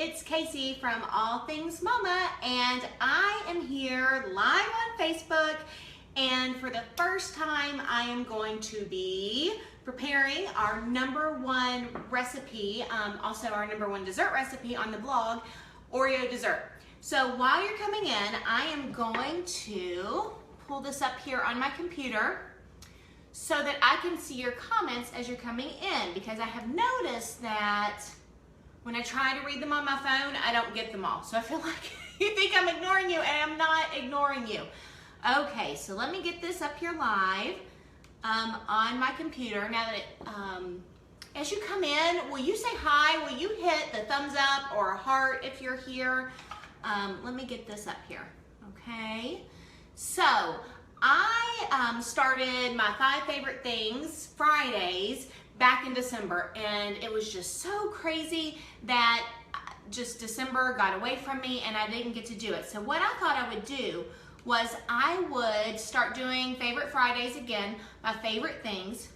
it's Casey from All Things Mama, and I am here live on Facebook, and for the first time I am going to be preparing our #1 recipe, also our #1 dessert recipe on the blog, Oreo dessert. So while you're coming in, I am going to pull this up here on my computer so that I can see your comments as you're coming in, because I have noticed that when I try to read them on my phone, I don't get them all. So I feel like you think I'm ignoring you, and I'm not ignoring you. Okay, so let me get this up here live on my computer. Now that as you come in, will you say hi? Will you hit the thumbs up or a heart if you're here? Let me get this up here, okay? So I started my 5 favorite things Fridays back in December, and it was just so crazy that just December got away from me and I didn't get to do it. So what I thought I would do was I would start doing Favorite Fridays again, my favorite things.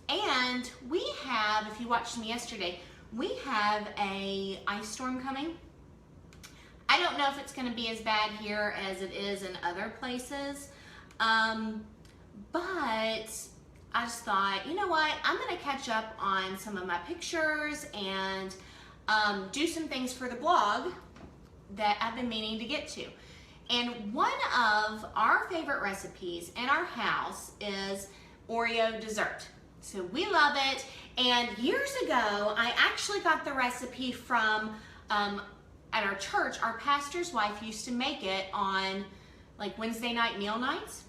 And we have, if you watched me yesterday, we have a ice storm coming. I don't know if it's going to be as bad here as it is in other places. But I just thought, you know what, I'm going to catch up on some of my pictures and do some things for the blog that I've been meaning to get to. And one of our favorite recipes in our house is Oreo dessert. So we love it. And years ago, I actually got the recipe from, at our church, our pastor's wife used to make it on like Wednesday night meal nights.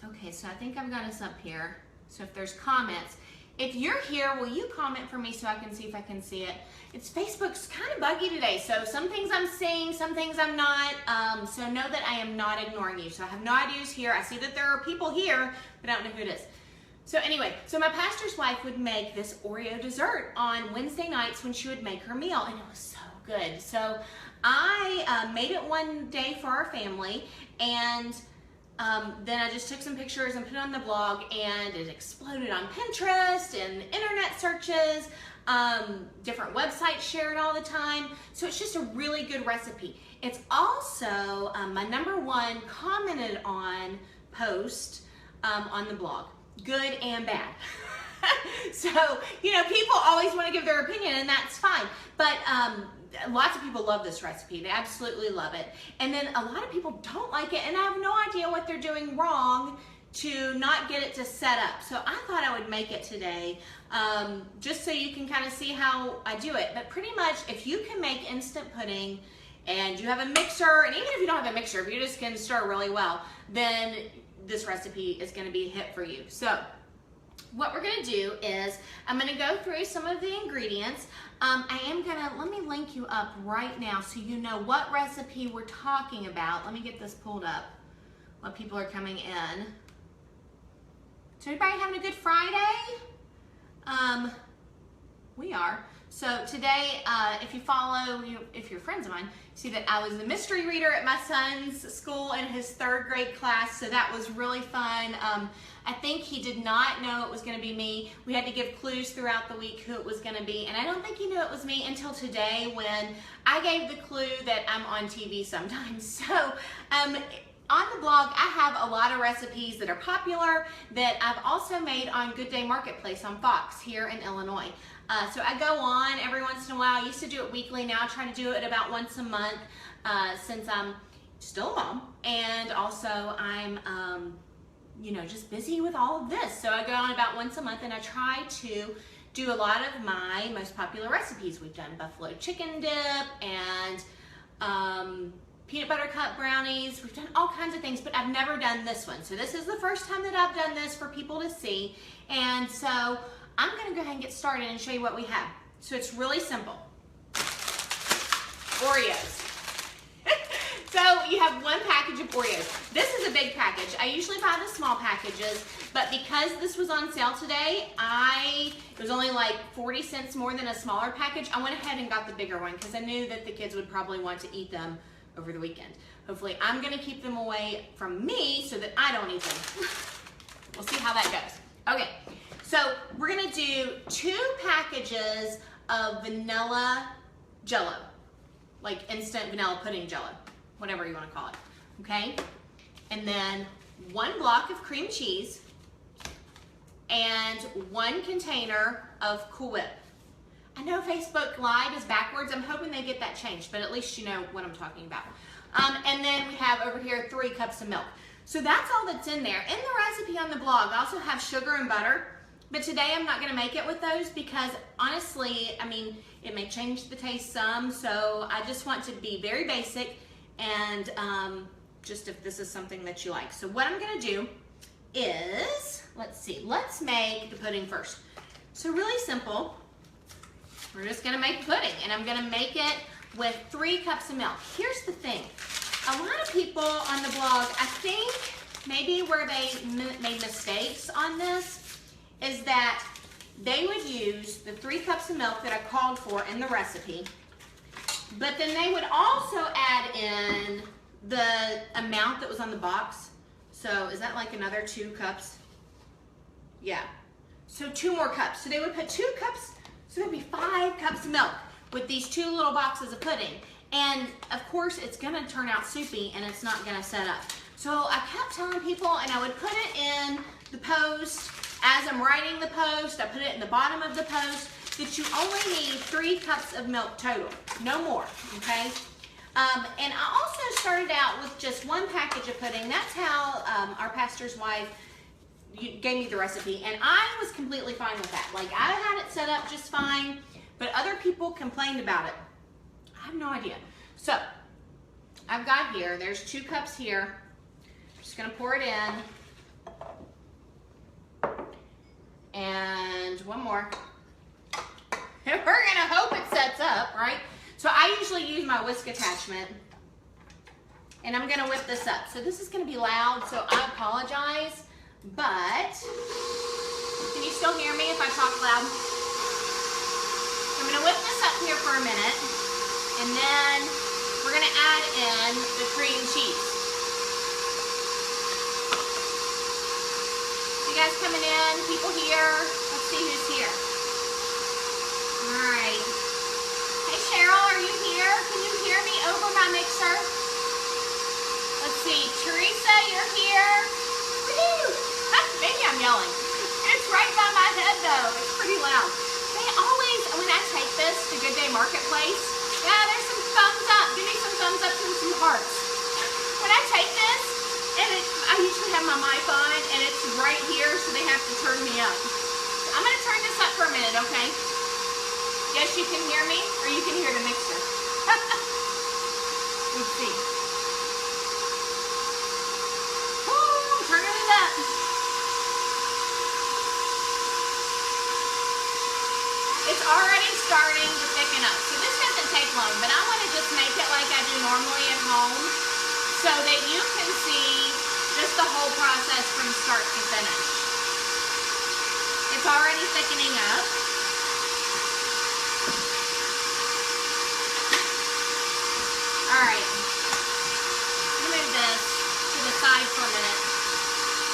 Okay, so I think I've got us up here. So if there's comments, if you're here, will you comment for me so I can see if I can see it? It's Facebook's kind of buggy today, so some things I'm seeing, some things I'm not. So know that I am not ignoring you. So I have no idea who's here. I see that there are people here, but I don't know who it is. So anyway, so my pastor's wife would make this Oreo dessert on Wednesday nights when she would make her meal, and it was so good. So I made it one day for our family, and then I just took some pictures and put it on the blog, and it exploded on Pinterest and internet searches. Different websites share it all the time. So it's just a really good recipe. It's also my #1 commented on post on the blog, good and bad. So, you know, people always want to give their opinion, and that's fine. But lots of people love this recipe. They absolutely love it. And then a lot of people don't like it, and I have no idea what they're doing wrong to not get it to set up. So I thought I would make it today, just so you can kind of see how I do it. But pretty much, if you can make instant pudding and you have a mixer, and even if you don't have a mixer, if you just can stir really well, then this recipe is going to be a hit for you. So what we're going to do is I'm going to go through some of the ingredients. I am going to, let me link you up right now so you know what recipe we're talking about. Let me get this pulled up while people are coming in. So everybody having a good Friday? We are. So today, if you follow, if you're friends of mine, see that I was the mystery reader at my son's school in his 3rd grade class, so that was really fun. I think he did not know it was going to be me. We had to give clues throughout the week who it was going to be, and I don't think he knew it was me until today when I gave the clue that I'm on TV sometimes. So on the blog, I have a lot of recipes that are popular that I've also made on Good Day Marketplace on Fox here in Illinois. So I go on every once in a while. I used to do it weekly. Now I try to do it about once a month since I'm still a mom, and also I'm you know, just busy with all of this. So I go on about once a month, and I try to do a lot of my most popular recipes. We've done buffalo chicken dip and peanut butter cup brownies. We've done all kinds of things, but I've never done this one. So this is the first time that I've done this for people to see. And so I'm gonna go ahead and get started and show you what we have. So it's really simple. Oreos. So you have 1 package of Oreos. This is a big package. I usually buy the small packages, but because this was on sale today, it was only like 40 cents more than a smaller package. I went ahead and got the bigger one because I knew that the kids would probably want to eat them over the weekend. Hopefully I'm gonna keep them away from me so that I don't eat them. We'll see how that goes. Okay, so we're gonna do 2 packages of vanilla Jell-O. like instant vanilla pudding jello, whatever you want to call it, okay? And then 1 block of cream cheese and 1 container of Cool Whip. I know Facebook Live is backwards. I'm hoping they get that changed, but at least you know what I'm talking about. And then we have over here 3 cups of milk. So that's all that's in there. In the recipe on the blog, I also have sugar and butter, but today I'm not gonna make it with those because honestly, I mean, it may change the taste some, so I just want to be very basic and just if this is something that you like. So what I'm gonna do is, let's make the pudding first. So really simple, we're just gonna make pudding and I'm gonna make it with 3 cups of milk. Here's the thing, a lot of people on the blog, I think maybe where they made mistakes on this is that they would use the 3 cups of milk that I called for in the recipe, but then they would also add in the amount that was on the box. So is that like another 2 cups? Yeah, so 2 more cups. So they would put 2 cups, so there'd be 5 cups of milk with these 2 little boxes of pudding. And of course it's gonna turn out soupy and it's not gonna set up. So I kept telling people, and I would put it in the post, as I'm writing the post, I put it in the bottom of the post, that you only need 3 cups of milk total, no more, okay? And I also started out with just 1 package of pudding. That's how our pastor's wife gave me the recipe, and I was completely fine with that. Like, I had it set up just fine, but other people complained about it. I have no idea. So, I've got here, there's 2 cups here. I'm just gonna pour it in. And 1 more. We're gonna hope it sets up, right? So I usually use my whisk attachment, and I'm gonna whip this up. So this is gonna be loud, so I apologize, but can you still hear me if I talk loud? I'm gonna whip this up here for a minute, and then we're gonna add in the cream cheese. You guys coming in? People here? Let's see who's here. All right. Hey Cheryl, are you here? Can you hear me over my mixer? Let's see. Teresa, you're here. Woo! Maybe I'm yelling. It's right by my head though. It's pretty loud. They always, when I take this to Good Day Marketplace, yeah, there's some thumbs up. Give me some thumbs up and some hearts. When I take this, and I usually have my mic on, and it's right here, so they have to turn me up. I'm going to turn this up for a minute, okay? Yes, you can hear me, or you can hear the mixer. Let's see. Woo, I'm turning it up. It's already starting to thicken up, so this doesn't take long, but I want to just make it like I do normally at home, so that you can see just the whole process from start to finish. It's already thickening up. All right, I'm gonna move this to the side for a minute.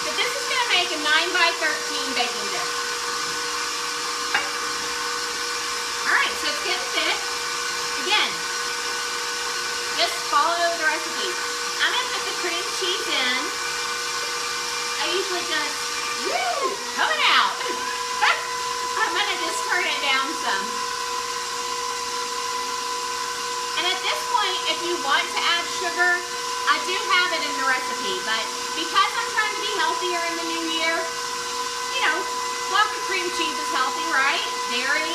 But this is gonna make a 9 by 13 baking dish. All right, so it's getting thick. Again, just follow the recipe. I'm gonna put the cream cheese in. I usually just, woo, coming out. I'm gonna just turn it down some. And at this point, if you want to add sugar, I do have it in the recipe, but because I'm trying to be healthier in the new year, you know, block of cream cheese is healthy, right? Dairy,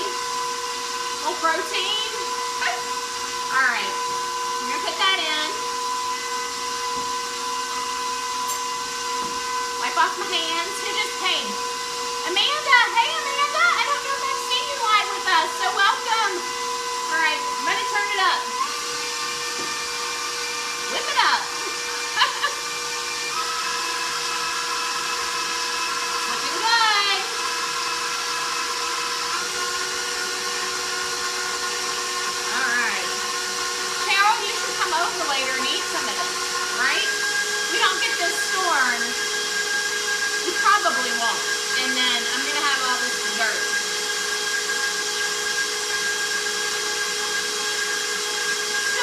little protein. All right, I'm gonna put that in. Wipe off my hands. Who just came? Amanda. Hey, Amanda. I don't know if I've seen you live with us, so welcome. All right, I'm going to turn it up. Whip it up. Looking good. All right. Cheryl, you should come over later and eat some of this, right? We don't get this storm. We probably won't. And then I'm going to have all this dessert. So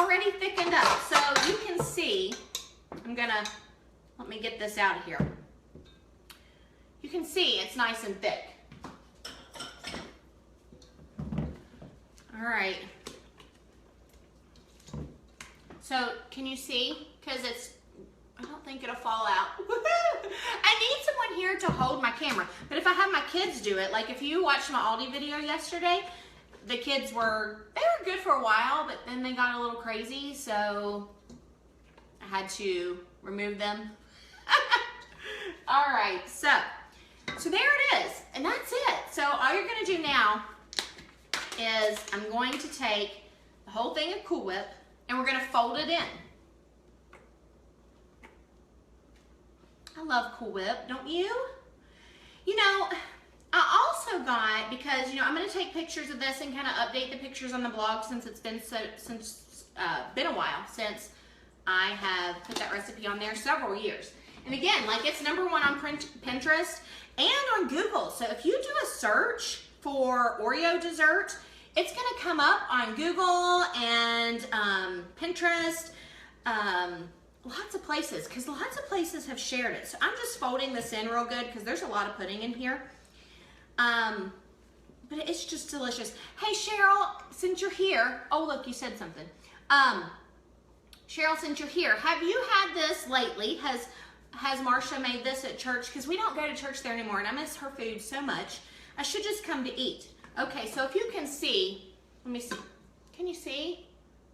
already thickened up. So you can see, let me get this out of here. You can see it's nice and thick. All right. So can you see? Because I don't think it'll fall out. I need someone here to hold my camera. But if I have my kids do it, like if you watched my Aldi video yesterday, the kids they were good for a while, but then they got a little crazy, so I had to remove them. All right, so there it is, and that's it. So all you're gonna do now is I'm going to take the whole thing of Cool Whip and we're gonna fold it in. I love Cool Whip, don't you? You know, I also got, because, you know, I'm going to take pictures of this and kind of update the pictures on the blog since it's been been a while since I have put that recipe on there, several years. And again, like, it's #1 on Pinterest and on Google. So if you do a search for Oreo dessert, it's going to come up on Google and Pinterest, lots of places, because lots of places have shared it. So I'm just folding this in real good because there's a lot of pudding in here. But it's just delicious. Hey Cheryl, since you're here, oh look, you said something. Cheryl, since you're here, have you had this lately? Has Marsha made this at church? Because we don't go to church there anymore and I miss her food so much. I should just come to eat. Okay, so if you can see, let me see. Can you see?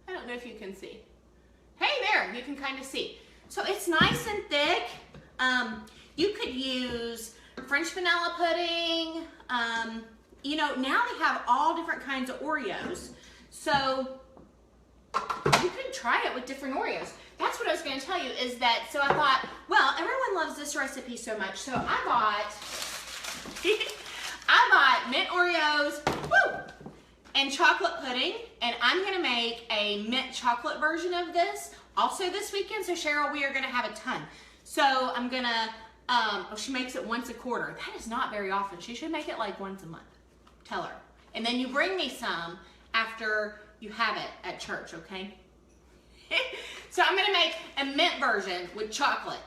I don't know if you can see. Hey there, you can kind of see. So it's nice and thick. You could use French vanilla pudding. You know, now they have all different kinds of Oreos. So you could try it with different Oreos. That's what I was going to tell you is that, so I thought, well, everyone loves this recipe so much. So I bought mint Oreos, woo, and chocolate pudding. And I'm going to make a mint chocolate version of this also this weekend. So Cheryl, we are going to have a ton. So I'm going to, oh, she makes it once a quarter. That is not very often. She should make it like once a month. Tell her. And then you bring me some after you have it at church, okay? So I'm gonna make a mint version with chocolate.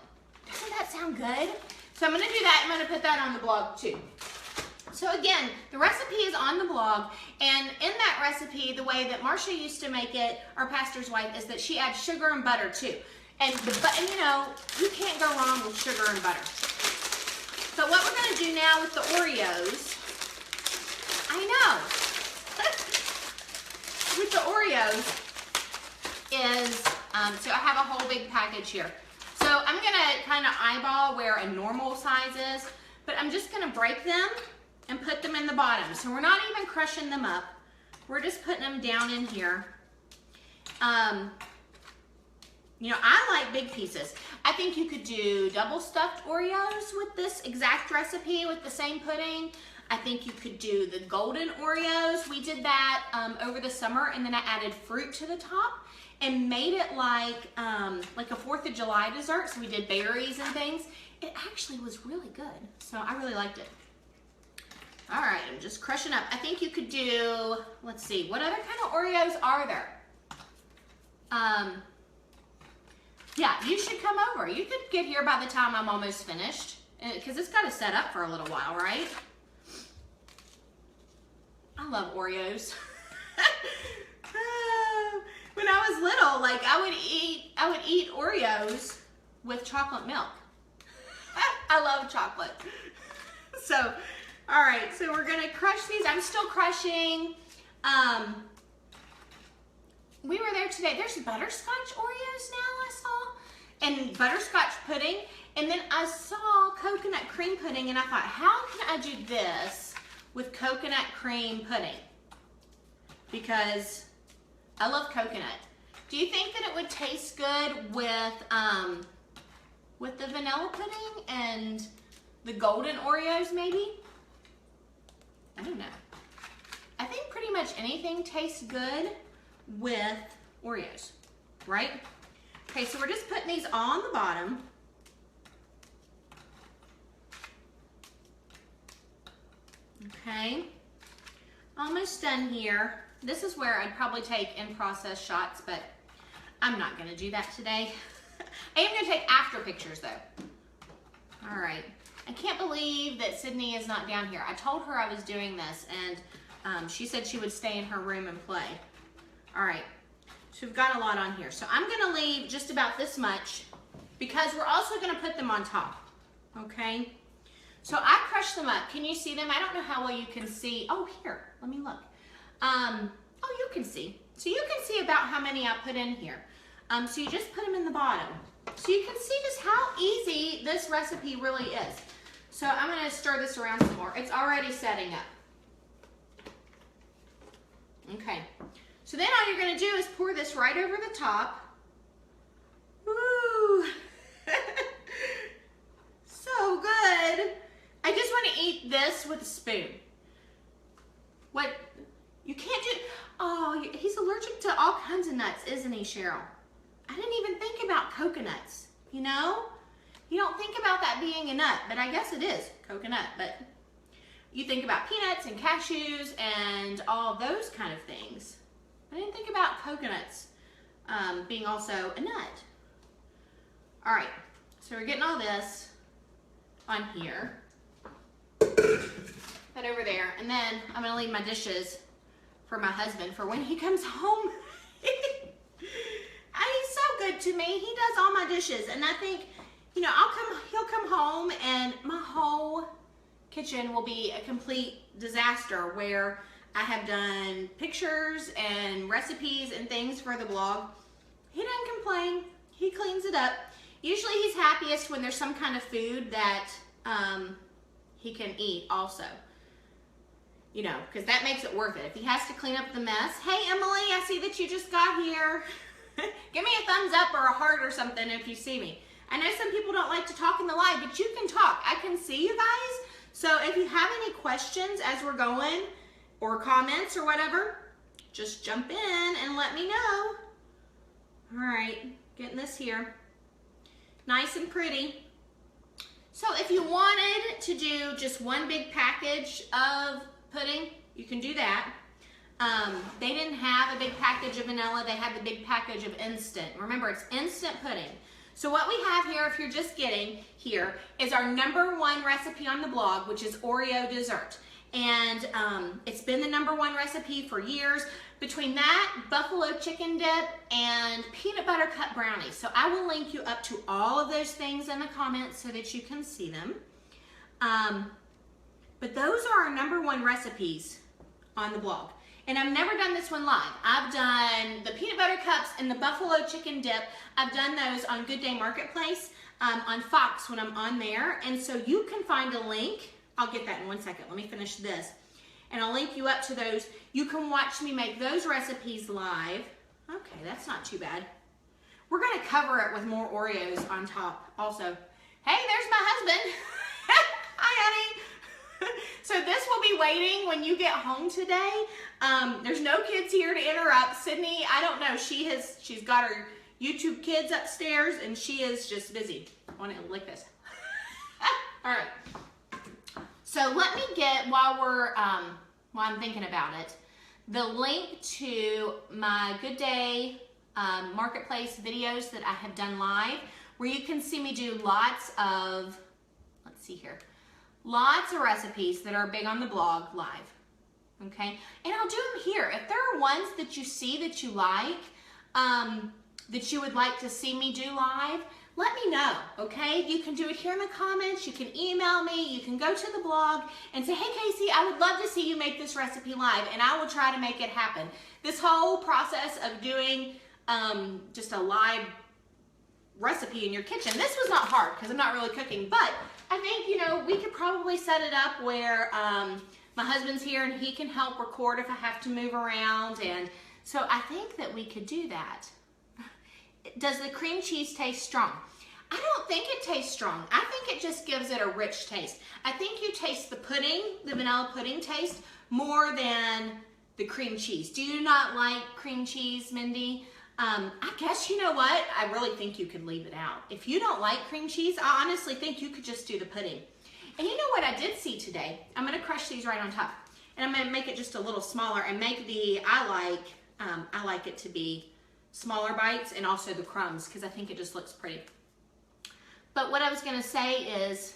Doesn't that sound good? So I'm gonna do that. I'm gonna put that on the blog too. So again, the recipe is on the blog, and in that recipe, the way that Marsha used to make it, our pastor's wife, is that she adds sugar and butter too. And you know, you can't go wrong with sugar and butter. So what we're gonna do now with the Oreos, I know, with the Oreos is, so I have a whole big package here. So I'm gonna kind of eyeball where a normal size is, but I'm just gonna break them and put them in the bottom. So we're not even crushing them up. We're just putting them down in here. You know, I like big pieces. I think you could do double stuffed Oreos with this exact recipe with the same pudding. I think you could do the golden Oreos. We did that over the summer, and then I added fruit to the top and made it like a 4th of July dessert. So we did berries and things. It actually was really good. So I really liked it. All right, I'm just crushing up. I think you could do, let's see, what other kind of Oreos are there? Yeah, you should come over. You could get here by the time I'm almost finished, because it's got to set up for a little while, right? I love Oreos. When I was little, like I would eat Oreos with chocolate milk. I love chocolate. So, all right, so we're gonna crush these. I'm still crushing. We were there today. There's butterscotch Oreos now I saw, and butterscotch pudding. And then I saw coconut cream pudding, and I thought, how can I do this with coconut cream pudding? Because I love coconut. Do you think that it would taste good with the vanilla pudding and the golden Oreos maybe? I don't know. I think pretty much anything tastes good with Oreos, right? Okay, so we're just putting these on the bottom. Okay, almost done here. This is where I'd probably take in-process shots, but I'm not gonna do that today. I am gonna take after pictures though. All right. I can't believe that Sydney is not down here. I told her I was doing this, and she said she would stay in her room and play. All right. So we've got a lot on here. So I'm gonna leave just about this much because we're also gonna put them on top, okay? So I crushed them up. Can you see them? I don't know how well you can see. Oh, here, let me look. Oh, you can see. So you can see about how many I put in here. So you just put them in the bottom. So you can see just how easy this recipe really is. So I'm gonna stir this around some more. It's already setting up. Okay. So then all you're gonna do is pour this right over the top. Woo! So good. I just want to eat this with a spoon. What? You can't do, oh, he's allergic to all kinds of nuts, isn't he, Cheryl? I didn't even think about coconuts, you know? You don't think about that being a nut, but I guess it is coconut, but you think about peanuts and cashews and all those kind of things. I didn't think about coconuts being also a nut. All right, so we're getting all this on here. That over there, and then I'm gonna leave my dishes for my husband for when he comes home. He's so good to me. He does all my dishes, and I think, you know, he'll come home and my whole kitchen will be a complete disaster where I have done pictures and recipes and things for the blog. He doesn't complain. He cleans it up. Usually he's happiest when there's some kind of food that he can eat also. You know, because that makes it worth it. If he has to clean up the mess. Hey, Emily, I see that you just got here. Give me a thumbs up or a heart or something if you see me. I know some people don't like to talk in the live, but you can talk. I can see you guys. So if you have any questions as we're going or comments or whatever, just jump in and let me know. All right, getting this here. Nice and pretty. So if you wanted to do just one big package of pudding, you can do that. They didn't have a big package of vanilla, they had the big package of instant. Remember, it's instant pudding. So what we have here, if you're just getting here, is our #1 recipe on the blog, which is Oreo Dessert. And it's been the #1 recipe for years. Between that, buffalo chicken dip, and peanut butter cup brownies. So I will link you up to all of those things in the comments so that you can see them. But those are our #1 recipes on the blog. And I've never done this one live. I've done the peanut butter cups and the buffalo chicken dip. I've done those on Good Day Marketplace, on Fox when I'm on there. And so you can find a link. I'll get that in one second. Let me finish this. And I'll link you up to those. You can watch me make those recipes live. Okay, that's not too bad. We're gonna cover it with more Oreos on top also. Hey, there's my husband. Hi, honey. So this will be waiting when you get home today. There's no kids here to interrupt. Sydney, I don't know, she's got her YouTube kids upstairs and she is just busy. I want to lick this. All right. So let me get, while I'm thinking about it, the link to my Good Day Marketplace videos that I have done live, where you can see me do lots of, let's see here, lots of recipes that are big on the blog live, okay? And I'll do them here. If there are ones that you see that you like, that you would like to see me do live, let me know, okay? You can do it here in the comments, you can email me, you can go to the blog and say, hey Casey, I would love to see you make this recipe live, and I will try to make it happen. This whole process of doing just a live recipe in your kitchen, this was not hard because I'm not really cooking, but I think, you know, we could probably set it up where my husband's here and he can help record if I have to move around, and so I think that we could do that. Does the cream cheese taste strong? I don't think it tastes strong. I think it just gives it a rich taste. I think you taste the pudding, the vanilla pudding taste, more than the cream cheese. Do you not like cream cheese, Mindy? I guess, you know what? I really think you could leave it out. If you don't like cream cheese, I honestly think you could just do the pudding. And you know what I did see today? I'm gonna crush these right on top. And I'm gonna make it just a little smaller and make the, I like it to be smaller bites and also the crumbs because I think it just looks pretty. But what I was gonna say is,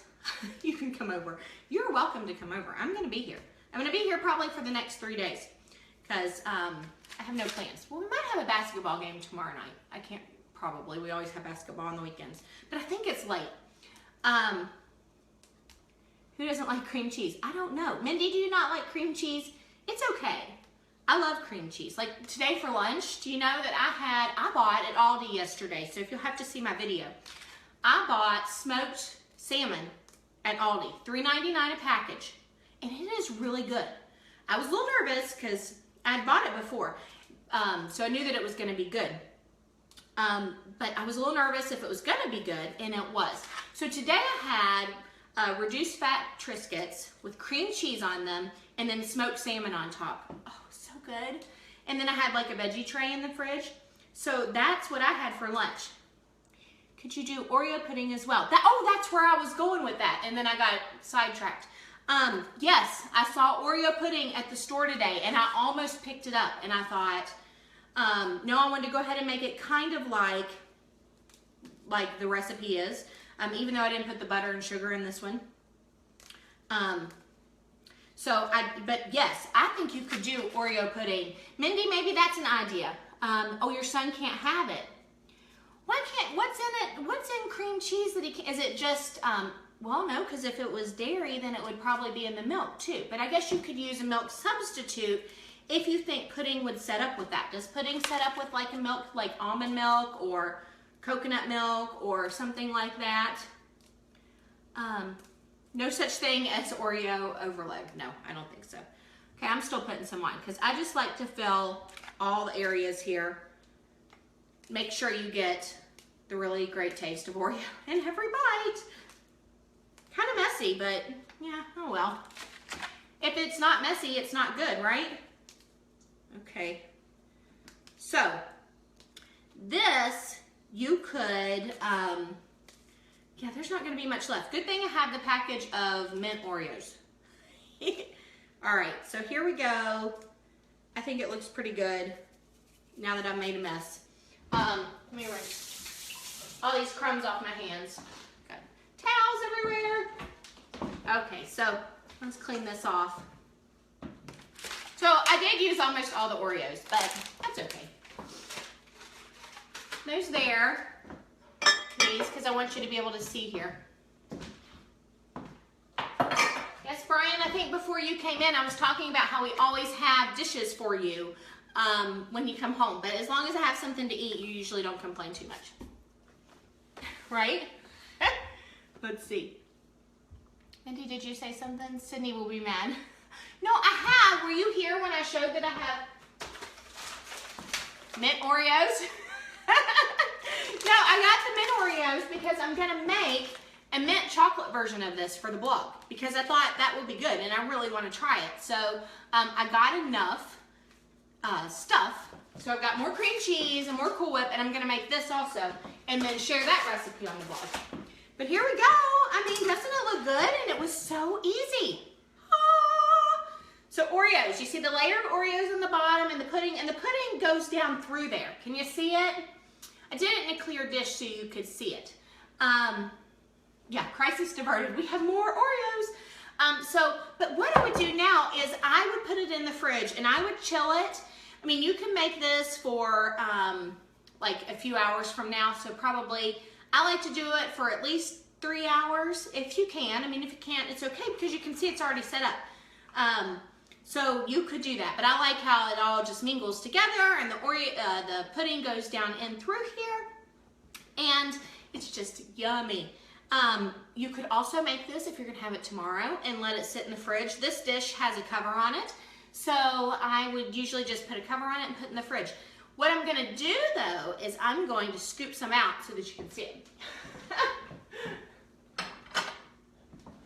you can come over. You're welcome to come over. I'm gonna be here. I'm gonna be here probably for the next 3 days because I have no plans. Well, we might have a basketball game tomorrow night. I can't, probably. We always have basketball on the weekends. But I think it's late. Who doesn't like cream cheese? I don't know. Mindy, do you not like cream cheese? It's okay. I love cream cheese. Like today for lunch, do you know that I bought at Aldi yesterday, so if you'll have to see my video. I bought smoked salmon at Aldi, $3.99 a package, and it is really good. I was a little nervous because I'd bought it before, so I knew that it was gonna be good. But I was a little nervous if it was gonna be good, and it was. So today I had reduced fat Triscuits with cream cheese on them, and then smoked salmon on top. Oh, so good. And then I had like a veggie tray in the fridge. So that's what I had for lunch. Could you do Oreo pudding as well? That's where I was going with that, and then I got sidetracked. Yes, I saw Oreo pudding at the store today, and I almost picked it up, and I thought, no, I wanted to go ahead and make it kind of like the recipe is, even though I didn't put the butter and sugar in this one. But yes, I think you could do Oreo pudding. Mindy, maybe that's an idea. Oh, your son can't have it. What's in it? What's in cream cheese that he can't? Is it just, well, no, because if it was dairy, then it would probably be in the milk too. But I guess you could use a milk substitute if you think pudding would set up with that. Does pudding set up with like a milk, like almond milk or coconut milk or something like that? No such thing as Oreo overload. No, I don't think so. Okay, I'm still putting some on because I just like to fill all the areas here. Make sure you get the really great taste of Oreo in every bite. Kind of messy, but yeah, oh well. If it's not messy, it's not good, right? Okay. So, this, you could, yeah, there's not going to be much left. Good thing I have the package of mint Oreos. All right, so here we go. I think it looks pretty good now that I've made a mess. Let me rinse all these crumbs off my hands. Got towels everywhere. Okay, so let's clean this off. So I did use almost all the Oreos, but that's okay. Those there, please, because I want you to be able to see here. Yes, Brian, I think before you came in, I was talking about how we always have dishes for you when you come home. But as long as I have something to eat, you usually don't complain too much. Right? Let's see. Mindy, did you say something? Sydney will be mad. No, I have. Were you here when I showed that I have mint Oreos? No, I got the mint Oreos because I'm going to make a mint chocolate version of this for the blog because I thought that would be good and I really want to try it. So I got enough stuff. So I've got more cream cheese and more Cool Whip, and I'm going to make this also and then share that recipe on the blog. But here we go. I mean, doesn't it look good? And it was so easy. So Oreos, you see the layered Oreos on the bottom and the pudding goes down through there. Can you see it? I did it in a clear dish so you could see it. Yeah, crisis diverted. We have more Oreos. But what I would do now is I would put it in the fridge and I would chill it. I mean, you can make this for like a few hours from now. So probably, I like to do it for at least 3 hours if you can. I mean, if you can't, it's okay because you can see it's already set up. So you could do that, but I like how it all just mingles together and the pudding goes down in through here, and it's just yummy. You could also make this if you're gonna have it tomorrow and let it sit in the fridge. This dish has a cover on it, so I would usually just put a cover on it and put it in the fridge. What I'm gonna do though is I'm going to scoop some out so that you can see it.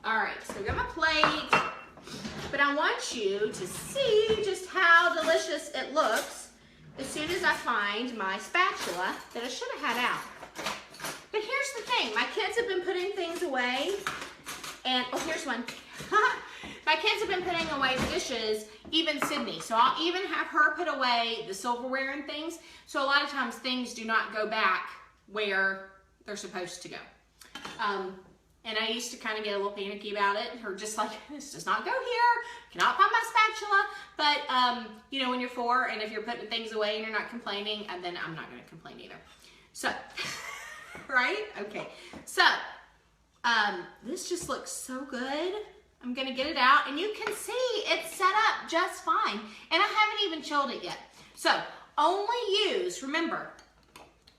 All right, so I've got my plate. But I want you to see just how delicious it looks as soon as I find my spatula that I should have had out. But here's the thing, my kids have been putting things away, and, oh, here's one. My kids have been putting away the dishes, even Sydney. So I'll even have her put away the silverware and things. So a lot of times things do not go back where they're supposed to go. And I used to kind of get a little panicky about it, or just like, this does not go here, cannot find my spatula. But, you know, when you're 4 and if you're putting things away and you're not complaining, then I'm not going to complain either. So, right? Okay. So, this just looks so good. I'm going to get it out, and you can see it's set up just fine. And I haven't even chilled it yet. So, only use, remember,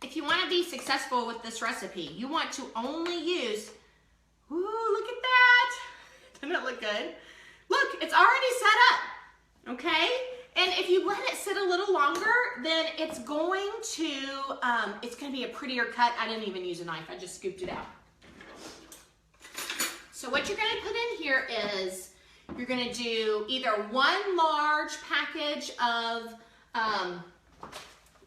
if you want to be successful with this recipe, you want to only use, ooh, look at that. Doesn't it look good? Look, it's already set up, okay? And if you let it sit a little longer, then it's going to be a prettier cut. I didn't even use a knife, I just scooped it out. So what you're gonna put in here is, you're gonna do either 1 large package of,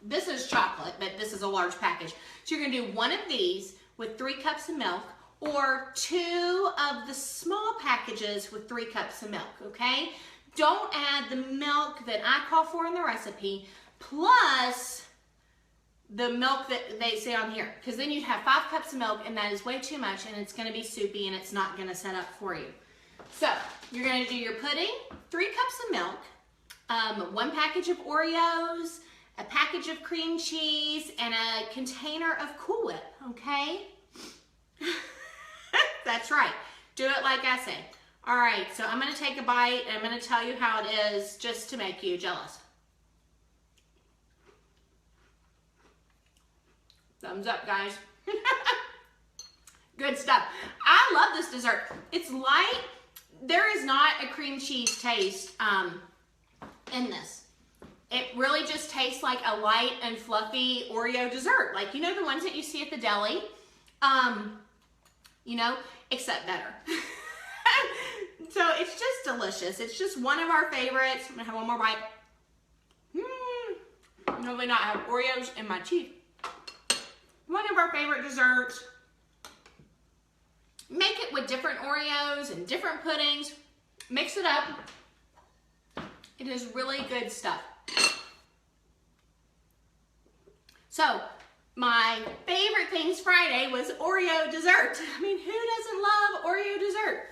this is chocolate, but this is a large package. So you're gonna do 1 of these with 3 cups of milk, or 2 of the small packages with 3 cups of milk, okay? Don't add the milk that I call for in the recipe, plus the milk that they say on here, because then you'd have 5 cups of milk, and that is way too much, and it's gonna be soupy, and it's not gonna set up for you. So, you're gonna do your pudding, 3 cups of milk, 1 package of Oreos, a package of cream cheese, and a container of Cool Whip, okay? That's right. Do it like I say. All right, so I'm gonna take a bite, and I'm gonna tell you how it is, just to make you jealous. Thumbs up, guys. Good stuff. I love this dessert. It's light. There is not a cream cheese taste in this. It really just tastes like a light and fluffy Oreo dessert. Like, you know, the ones that you see at the deli, you know, except better. So it's just delicious. It's just one of our favorites. I'm gonna have one more bite. Hopefully not have Oreos in my teeth. One of our favorite desserts. Make it with different Oreos and different puddings. Mix it up. It is really good stuff. So, my favorite things Friday was Oreo dessert. I mean, who doesn't love Oreo dessert?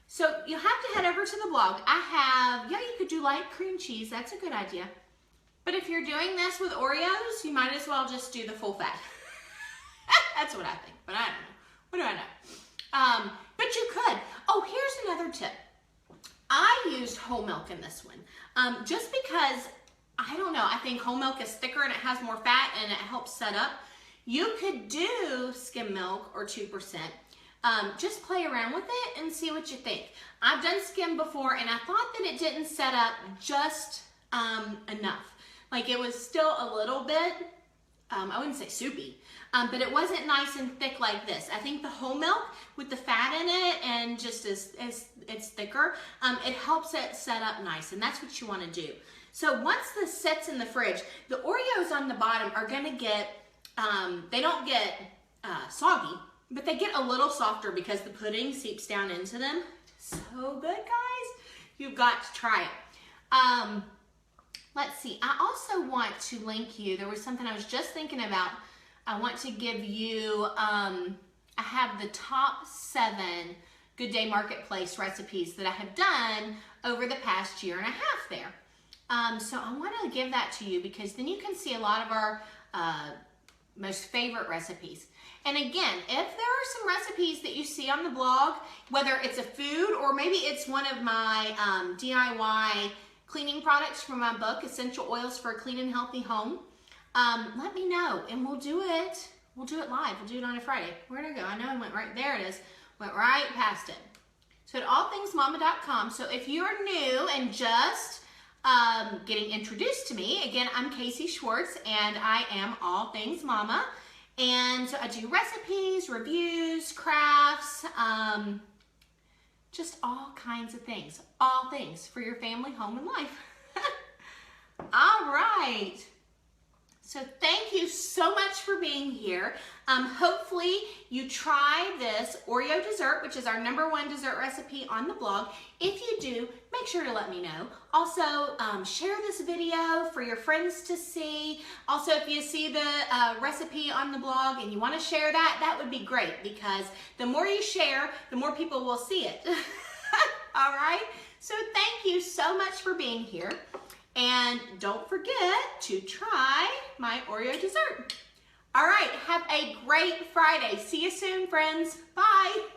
So you'll have to head over to the blog. Yeah, you could do light cream cheese. That's a good idea. But if you're doing this with Oreos, you might as well just do the full fat. That's what I think, but I don't know. What do I know? But you could. Oh, here's another tip. I used whole milk in this one. Just because, I don't know, I think whole milk is thicker and it has more fat and it helps set up. You could do skim milk or 2%. Just play around with it and see what you think. I've done skim before, and I thought that it didn't set up just enough. Like, it was still a little bit, I wouldn't say soupy, but it wasn't nice and thick like this. I think the whole milk with the fat in it and just as it's thicker, it helps it set up nice, and that's what you want to do. So once this sits in the fridge, the Oreos on the bottom are going to get, they don't get soggy, but they get a little softer because the pudding seeps down into them. So good, guys. You've got to try it. Let's see. I also want to link you. There was something I was just thinking about. I want to give you, I have the top 7 Good Day Marketplace recipes that I have done over the past year and a half there. So I want to give that to you because then you can see a lot of our most favorite recipes. And again, if there are some recipes that you see on the blog, whether it's a food or maybe it's one of my DIY cleaning products from my book, Essential Oils for a Clean and Healthy Home, let me know and we'll do it. We'll do it live. We'll do it on a Friday. Where'd I go? I know I went right, there it is. Went right past it. So at allthingsmama.com. So if you're new and just getting introduced to me, again, I'm Casey Schwartz and I am All Things Mama. And so I do recipes, reviews, crafts, just all kinds of things. All things for your family, home, and life. All right. So thank you so much for being here. Hopefully you try this Oreo dessert, which is our #1 dessert recipe on the blog. If you do, make sure to let me know. Also, share this video for your friends to see. Also, if you see the recipe on the blog and you want to share that, that would be great, because the more you share, the more people will see it. All right? So thank you so much for being here. And don't forget to try my Oreo dessert. All right, have a great Friday. See you soon, friends. Bye.